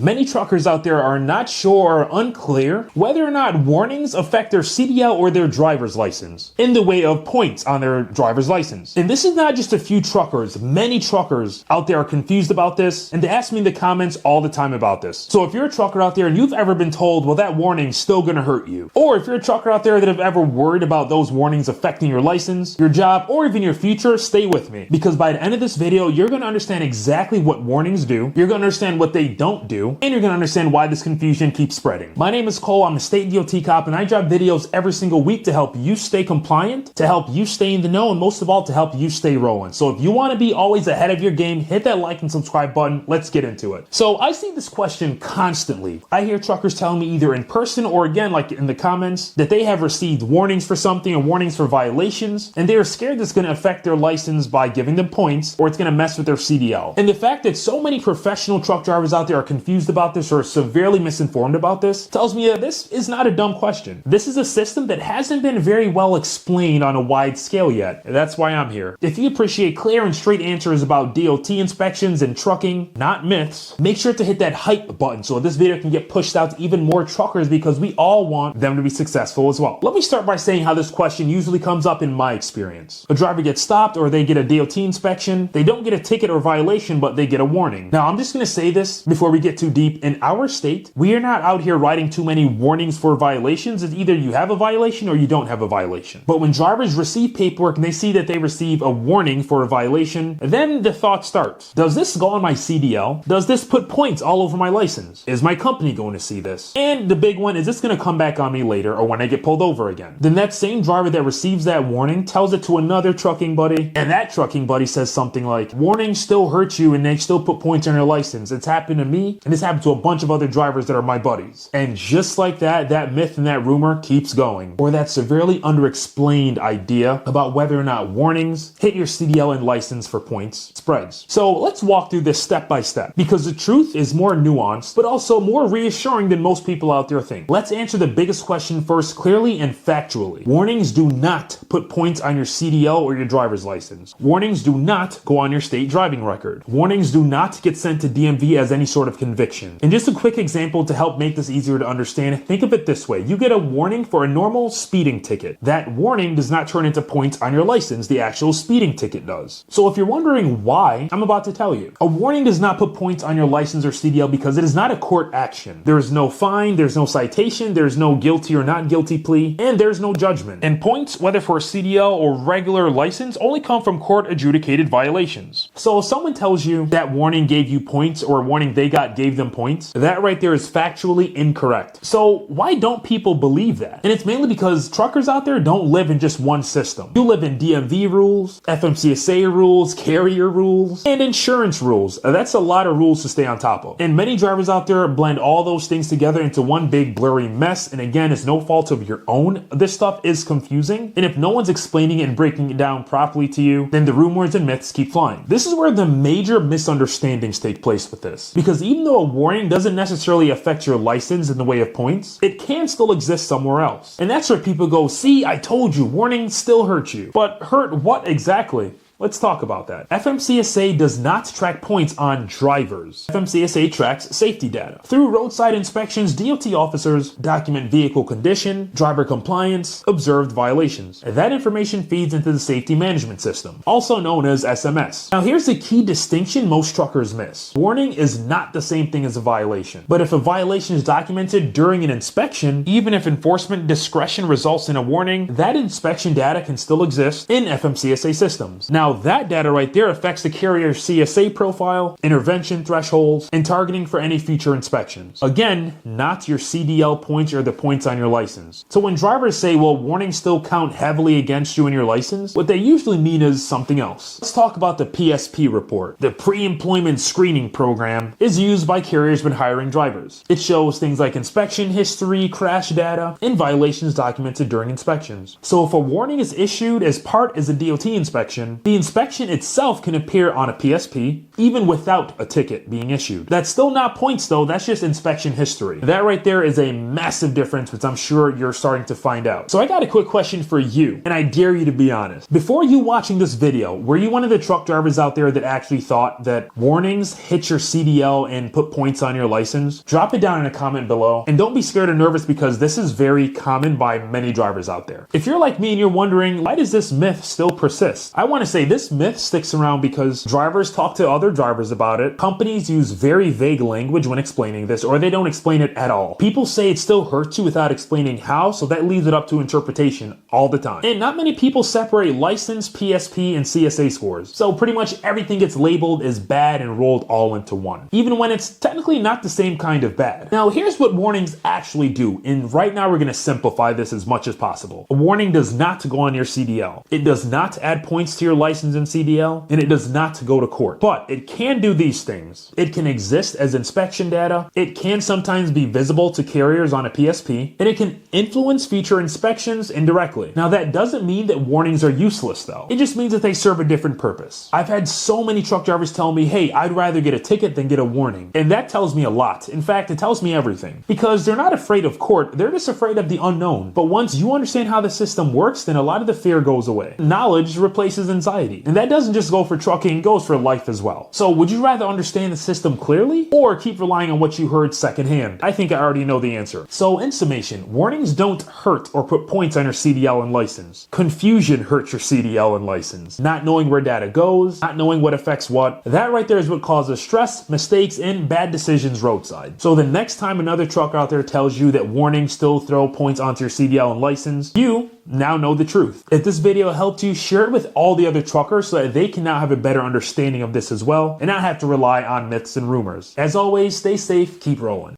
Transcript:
Many truckers out there are not sure or unclear whether or not warnings affect their CDL or their driver's license in the way of points on their driver's license. And this is not just a few truckers. Many truckers out there are confused about this, and they ask me in the comments all the time about this. So if you're a trucker out there and you've ever been told, well, that warning's still gonna hurt you, or if you're a trucker out there that have ever worried about those warnings affecting your license, your job, or even your future, stay with me, because by the end of this video, you're gonna understand exactly what warnings do, you're gonna understand what they don't do, and you're gonna understand why this confusion keeps spreading. My name is Cole, I'm a state DOT cop, and I drop videos every single week to help you stay compliant, to help you stay in the know, and most of all, to help you stay rolling. So if you wanna be always ahead of your game, hit that like and subscribe button. Let's get into it. So I see this question constantly. I hear truckers telling me either in person or again, like in the comments, that they have received warnings for something or warnings for violations, and they are scared that's gonna affect their license by giving them points, or it's gonna mess with their CDL. And the fact that so many professional truck drivers out there are confused about this or severely misinformed about this tells me that this is not a dumb question. This is a system that hasn't been very well explained on a wide scale yet. And that's why I'm here. If you appreciate clear and straight answers about DOT inspections and trucking, not myths, make sure to hit that hype button so this video can get pushed out to even more truckers, because we all want them to be successful as well. Let me start by saying how this question usually comes up in my experience. A driver gets stopped or they get a DOT inspection. They don't get a ticket or violation, but they get a warning. Now, I'm just going to say this before we get too deep. In our state, we are not out here writing too many warnings for violations. It's either you have a violation or you don't have a violation. But when drivers receive paperwork and they see that they receive a warning for a violation, then the thought starts. Does this go on my CDL? Does this put points all over my license? Is my company going to see this? And the big one, is this going to come back on me later or when I get pulled over again? Then that same driver that receives that warning tells it to another trucking buddy, and that trucking buddy says something like, warnings still hurt you and they still put points on your license. It's happened to me, and it's happened to a bunch of other drivers that are my buddies. And just like that, that myth and that rumor keeps going. Or that severely underexplained idea about whether or not warnings hit your CDL and license for points spreads. So let's walk through this step by step, because the truth is more nuanced, but also more reassuring than most people out there think. Let's answer the biggest question first, clearly and factually. Warnings do not put points on your CDL or your driver's license. Warnings do not go on your state driving record. Warnings do not get sent to DMV as any sort of conviction. And just a quick example to help make this easier to understand, think of it this way. You get a warning for a normal speeding ticket. That warning does not turn into points on your license. The actual speeding ticket does. So if you're wondering why, I'm about to tell you. A warning does not put points on your license or CDL because it is not a court action. There is no fine, there's no citation, there's no guilty or not guilty plea, and there's no judgment. And points, whether for a CDL or regular license, only come from court adjudicated violations. So if someone tells you that warning gave you points or a warning they got gave them points, that right there is factually incorrect. So why don't people believe that? And it's mainly because truckers out there don't live in just one system. You live in DMV rules, FMCSA rules, carrier rules, and insurance rules. That's a lot of rules to stay on top of. And many drivers out there blend all those things together into one big blurry mess. And again, it's no fault of your own. This stuff is confusing. And if no one's explaining it and breaking it down properly to you, then the rumors and myths keep flying. This is where the major misunderstandings take place with this. Because even though a warning doesn't necessarily affect your license in the way of points, it can still exist somewhere else. And that's where people go, see, I told you, warnings still hurt you. But hurt what exactly? Let's talk about that. FMCSA does not track points on drivers. FMCSA tracks safety data. Through roadside inspections, DOT officers document vehicle condition, driver compliance, observed violations. And that information feeds into the safety management system, also known as SMS. Now here's the key distinction most truckers miss. Warning is not the same thing as a violation. But if a violation is documented during an inspection, even if enforcement discretion results in a warning, that inspection data can still exist in FMCSA systems. Now that data right there affects the carrier's CSA profile, intervention thresholds, and targeting for any future inspections. Again, not your CDL points or the points on your license. So when drivers say, well, warnings still count heavily against you in your license, what they usually mean is something else. Let's talk about the PSP report. The pre-employment screening program is used by carriers when hiring drivers. It shows things like inspection history, crash data, and violations documented during inspections. So if a warning is issued as part of a DOT inspection, the inspection itself can appear on a PSP, even without a ticket being issued. That's still not points though, that's just inspection history. That right there is a massive difference, which I'm sure you're starting to find out. So I got a quick question for you, and I dare you to be honest. Before you watching this video, were you one of the truck drivers out there that actually thought that warnings hit your CDL and put points on your license? Drop it down in a comment below, and don't be scared or nervous because this is very common by many drivers out there. If you're like me and you're wondering, why does this myth still persist? I want to say this myth sticks around because drivers talk to other drivers about it. Companies use very vague language when explaining this, or they don't explain it at all. People say it still hurts you without explaining how, so that leaves it up to interpretation all the time. And not many people separate license, PSP, and CSA scores. So pretty much everything gets labeled as bad and rolled all into one, even when it's technically not the same kind of bad. Now here's what warnings actually do, and right now we're going to simplify this as much as possible. A warning does not go on your CDL. It does not add points to your license in CDL, and it does not go to court. But it can do these things. It can exist as inspection data, it can sometimes be visible to carriers on a PSP, and it can influence future inspections indirectly. Now that doesn't mean that warnings are useless though. It just means that they serve a different purpose. I've had so many truck drivers tell me, hey, I'd rather get a ticket than get a warning. And that tells me a lot. In fact, it tells me everything. Because they're not afraid of court, they're just afraid of the unknown. But once you understand how the system works, then a lot of the fear goes away. Knowledge replaces anxiety. And that doesn't just go for trucking, it goes for life as well. So would you rather understand the system clearly or keep relying on what you heard secondhand? I think I already know the answer. So in summation, warnings don't hurt or put points on your CDL and license. Confusion hurts your CDL and license. Not knowing where data goes, not knowing what affects what, that right there is what causes stress, mistakes, and bad decisions roadside. So the next time another truck out there tells you that warnings still throw points onto your CDL and license, you now know the truth. If this video helped you, share it with all the other truckers so that they can now have a better understanding of this as well and not have to rely on myths and rumors. As always, stay safe, keep rolling.